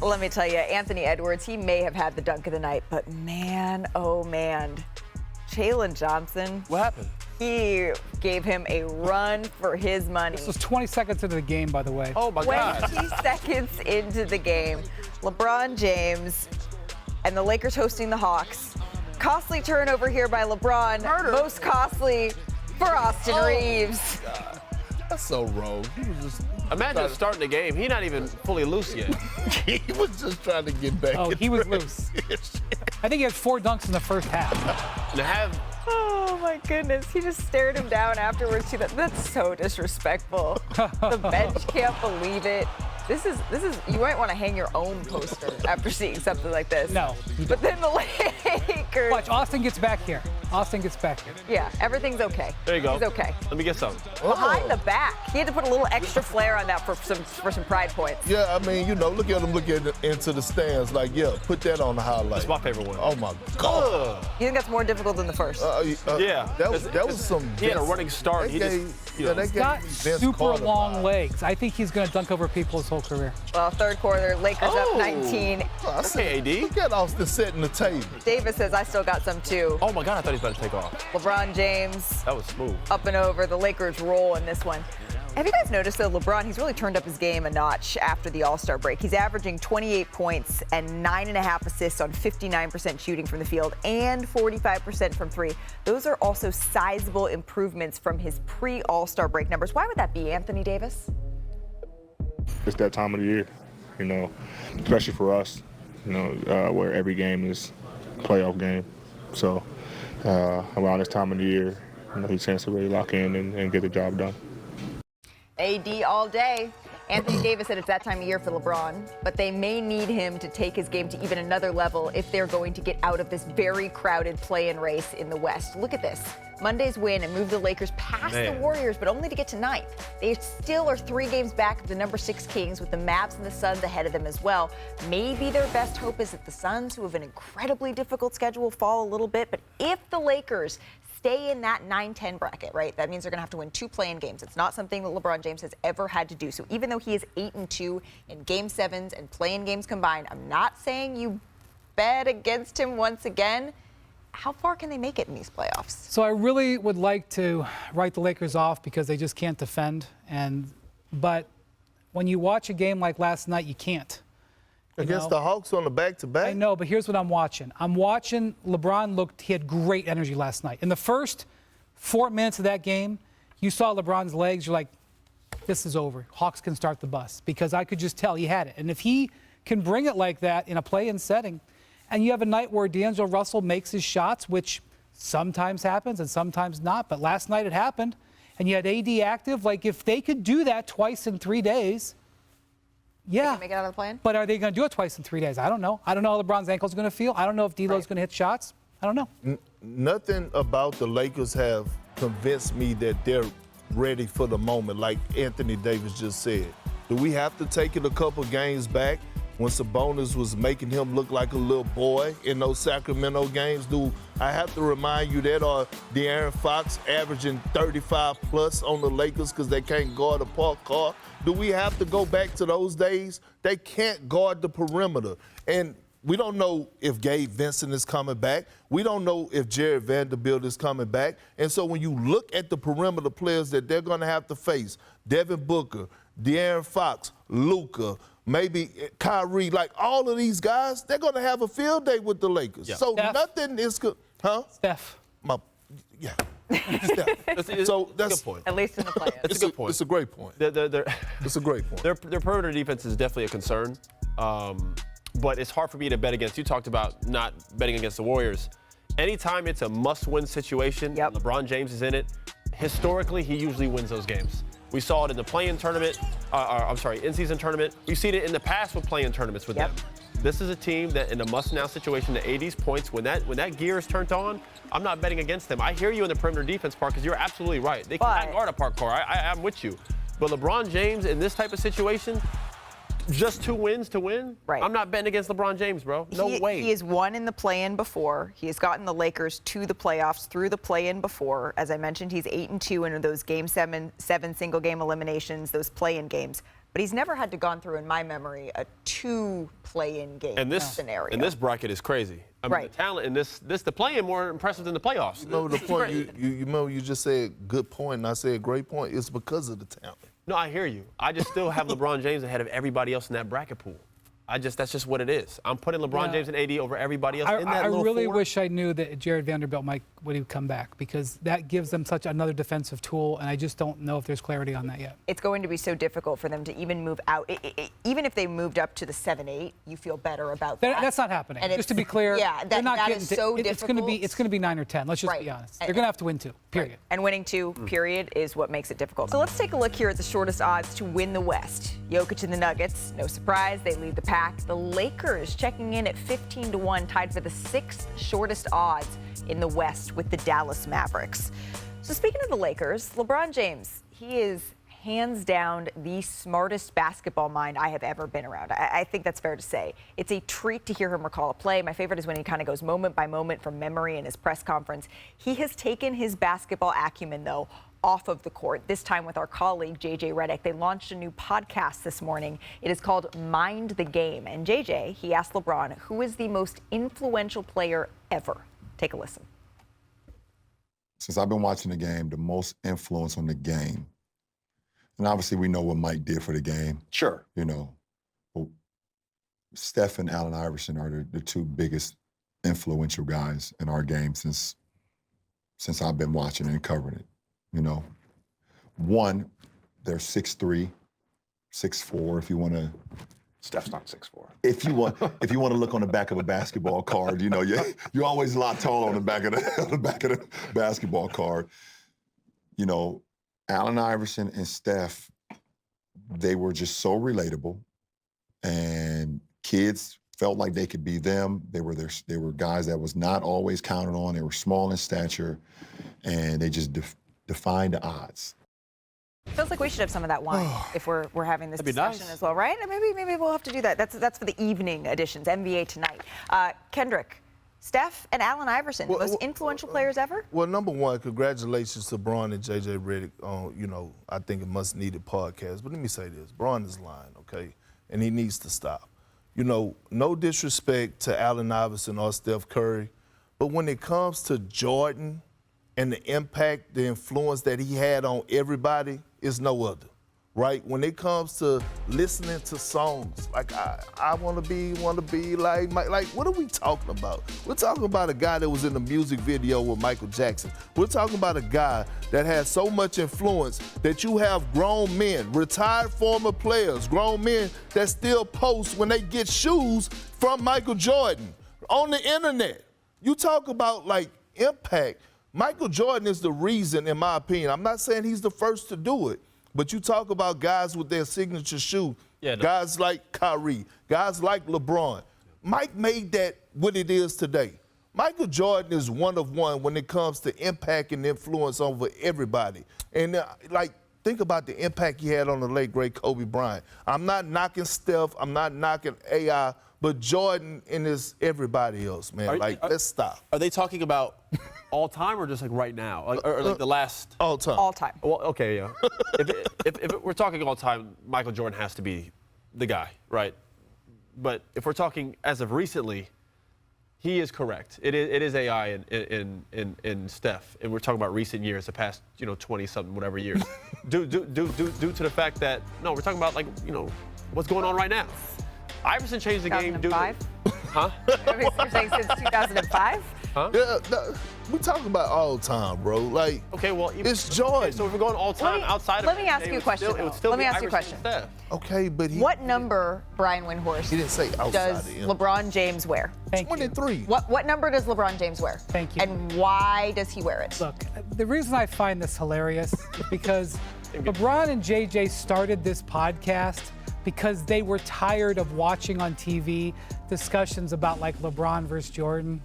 Let me tell you, Anthony Edwards, he may have had the dunk of the night, but man, oh man, Jalen Johnson. What happened? He gave him a run for his money. This was 20 seconds into the game, by the way. Oh, my God. 20 seconds into the game, LeBron James and the Lakers hosting the Hawks. Costly turnover here by LeBron. Most costly for Austin Reeves. God. That's so wrong. He was just Imagine starting the game. He's not even fully loose yet. he was just trying to get back. Oh, he was loose. I think he had 4 dunks in the first half. To have Oh my goodness, he just stared him down afterwards. That's so disrespectful. The bench can't believe it. This is. You might want to hang your own poster after seeing something like this. No. But then the Lakers. Watch, Austin gets back here. Austin gets back here. Yeah, everything's okay. There you go. He's okay. Let me get some. Behind the back, he had to put a little extra flair on that for some pride points. Yeah, I mean, look at him looking into the stands like, yeah, put that on the highlight. That's my favorite one. Oh, my God. You think that's more difficult than the first? Yeah. That was some. He had a running start. He's Got super long legs. I think he's going to dunk over people his whole career. Well, third quarter, Lakers up 19. Okay, AD. Look at Austin setting the table. Davis says, I still got some too. Oh, my God. I thought he was about to take off. LeBron James That was smooth. up and over. The Lakers roll in this one. Have you guys noticed, though, LeBron, he's really turned up his game a notch after the All-Star break. He's averaging 28 points and 9.5 assists on 59% shooting from the field and 45% from three. Those are also sizable improvements from his pre-All-Star break numbers. Why would that be, Anthony Davis? It's that time of the year, especially for us, where every game is a playoff game. So around this time of the year, he tends to really lock in and get the job done. AD all day. Anthony Davis said it's that time of year for LeBron, but they may need him to take his game to even another level if they're going to get out of this very crowded play-in race in the West. Look at this. Monday's win and moved the Lakers past the Warriors, but only to get to ninth. They still are 3 games back of the number 6 Kings with the Mavs and the Suns ahead of them as well. Maybe their best hope is that the Suns, who have an incredibly difficult schedule, fall a little bit, but if the Lakers stay in that 9-10 bracket, right? That means they're going to have to win 2 play-in games. It's not something that LeBron James has ever had to do. So even though he is 8-2 in Game 7s and play-in games combined, I'm not saying you bet against him once again. How far can they make it in these playoffs? So I really would like to write the Lakers off because they just can't defend. But when you watch a game like last night, you can't. Against the Hawks on the back-to-back? I know, but here's what I'm watching. I'm watching LeBron he had great energy last night. In the first 4 minutes of that game, you saw LeBron's legs. You're like, this is over. Hawks can start the bus, because I could just tell he had it. And if he can bring it like that in a play-in setting, and you have a night where D'Angelo Russell makes his shots, which sometimes happens and sometimes not, but last night it happened, and you had AD active, like if they could do that twice in 3 days, yeah. They can make it out of the plan? But are they going to do it twice in 3 days? I don't know. I don't know how LeBron's ankle's going to feel. I don't know if D'Lo's going to hit shots. I don't know. Nothing about the Lakers have convinced me that they're ready for the moment, like Anthony Davis just said. Do we have to take it a couple games back when Sabonis was making him look like a little boy in those Sacramento games? Do I have to remind you that De'Aaron Fox averaging 35 plus on the Lakers because they can't guard a parked car? Do we have to go back to those days? They can't guard the perimeter. And we don't know if Gabe Vincent is coming back. We don't know if Jared Vanderbilt is coming back. And so when you look at the perimeter players that they're going to have to face, Devin Booker, De'Aaron Fox, Luka, maybe Kyrie, like all of these guys, they're going to have a field day with the Lakers. Yeah. So Steph. Nothing is good. Huh? Steph. Yeah. So that's a good point. At least in the playoffs. It's a good point. It's a great point. It's a great point. Their perimeter defense is definitely a concern, but it's hard for me to bet against. You talked about not betting against the Warriors. Anytime it's a must-win situation, LeBron James is in it, historically he usually wins those games. We saw it in the play-in tournament, in-season tournament. We've seen it in the past with play-in tournaments with them. This is a team that in a must-now situation, the 80s points, when that gear is turned on, I'm not betting against them. I hear you in the perimeter defense part because you're absolutely right. They cannot guard a park car. I'm with you. But LeBron James in this type of situation, just 2 wins to win? Right. I'm not betting against LeBron James, bro. No way. He has won in the play-in before. He has gotten the Lakers to the playoffs through the play-in before. As I mentioned, he's 8-2 in those Game 7 single-game eliminations, those play-in games. but he's never had to gone through, in my memory, a 2 play-in game scenario. And this bracket is crazy. I mean, the talent in this the play-in more impressive than the playoffs. You know the point. You remember you just said good point, and I said great point. It's because of the talent. No, I hear you. I just still have LeBron James ahead of everybody else in that bracket pool. That's just what it is. I'm putting LeBron James and AD over everybody else in that little I really four. wish I knew that Jared Vanderbilt would come back, because that gives them such another defensive tool, and I just don't know if there's clarity on that yet. It's going to be so difficult for them to even move out. Even if they moved up to the 7-8, you feel better about that. That's not happening. And just to be clear, that is so difficult. It's going to be 9 or 10. Let's just be honest. They're going to have to win 2. Period. Right. And winning 2, period, is what makes it difficult. So let's take a look here at the shortest odds to win the West. Jokic and the Nuggets, no surprise, they lead the pack. The Lakers checking in at 15-1, tied for the 6th shortest odds in the West with the Dallas Mavericks. So speaking of the Lakers, LeBron James, he is hands down the smartest basketball mind I have ever been around. I think that's fair to say. It's a treat to hear him recall a play. My favorite is when he kind of goes moment by moment from memory in his press conference. He has taken his basketball acumen, though, off of the court, this time with our colleague, JJ Reddick. They launched a new podcast this morning. It is called Mind the Game. And JJ, he asked LeBron, who is the most influential player ever? Take a listen. Since I've been watching the game, the most influence on the game, and obviously we know what Mike did for the game. Sure. You know, well, Steph and Allen Iverson are the 2 biggest influential guys in our game since I've been watching and covering it. You know, one, they're 6'3", 6'4", if you want to. Steph's not 6'4". If you want to look on the back of a basketball card, you know, you're always a lot taller on the back of the basketball card. You know, Allen Iverson and Steph, they were just so relatable, and kids felt like they could be them. They were guys that was not always counted on. They were small in stature, and they just defined the odds. Feels like we should have some of that wine if we're having this discussion as well, right? Maybe we'll have to do that. That's for the evening editions, NBA Tonight. Kendrick, Steph and Allen Iverson, the most influential players ever? Well, number one, congratulations to Bron and JJ Reddick on, I think a much-needed podcast. But let me say this. Bron is lying, okay? And he needs to stop. No disrespect to Allen Iverson or Steph Curry, but when it comes to Jordan and the impact, the influence that he had on everybody, is no other, right? When it comes to listening to songs, like I wanna be like Mike, like what are we talking about? We're talking about a guy that was in the music video with Michael Jackson. We're talking about a guy that has so much influence that you have grown men, retired former players, grown men that still post when they get shoes from Michael Jordan on the internet. You talk about like impact. Michael Jordan is the reason, in my opinion. I'm not saying he's the first to do it, but you talk about guys with their signature shoe, guys like Kyrie, guys like LeBron. Mike made that what it is today. Michael Jordan is one of one when it comes to impact and influence over everybody. And think about the impact he had on the late, great Kobe Bryant. I'm not knocking Steph, I'm not knocking AI, but Jordan and everybody else, man. Let's stop. Are they talking about all time or just like right now? Or like the last? All time. All time. Well, okay, yeah. if we're talking all time, Michael Jordan has to be the guy, right? But if we're talking as of recently, he is correct. It is AI in Steph, and we're talking about recent years, the past 20-something whatever years. due to the fact that we're talking about what's going on right now. Iverson changed the game. 2005? Huh? You're saying since 2005? Huh? Yeah, we're talking about all time, bro. Like, okay, well, it's Jordan. Okay, so if we're going all time outside let of me ask you a question. Let me ask you a question. Okay, but what number, Brian Windhorst, he didn't say outside does LeBron James wear? Thank 23. You. What number does LeBron James wear? Thank you. And why does he wear it? Look, the reason I find this hilarious is because LeBron and JJ started this podcast because they were tired of watching on TV discussions about like LeBron versus Jordan.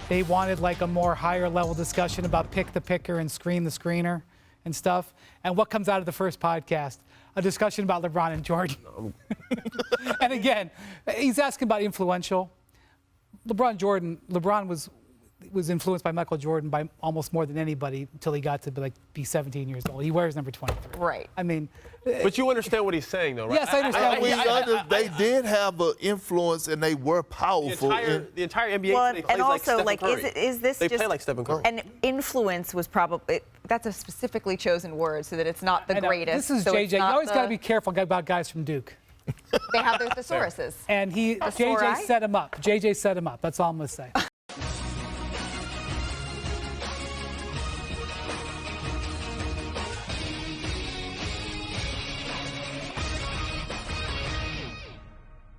They wanted like a more higher level discussion about pick the picker and screen the screener and stuff. And what comes out of the first podcast? A discussion about LeBron and Jordan. And again, he's asking about influential. LeBron was influenced by Michael Jordan by almost more than anybody until he got to be 17 years old. He wears number 23. Right. I mean, But you understand what he's saying, though, right? yes, I understand. They did have an influence and they were powerful. The entire NBA Well, today plays and also, like Stephen Curry. is this they just play like Stephen Curry. an influence was probably that's a specifically chosen word so that it's not the I know. greatest. This is so JJ. it's You not always the- got to be careful about guys from Duke. They have their thesauruses. And JJ Thesauri? set him up. JJ set him up. That's all I'm going to say.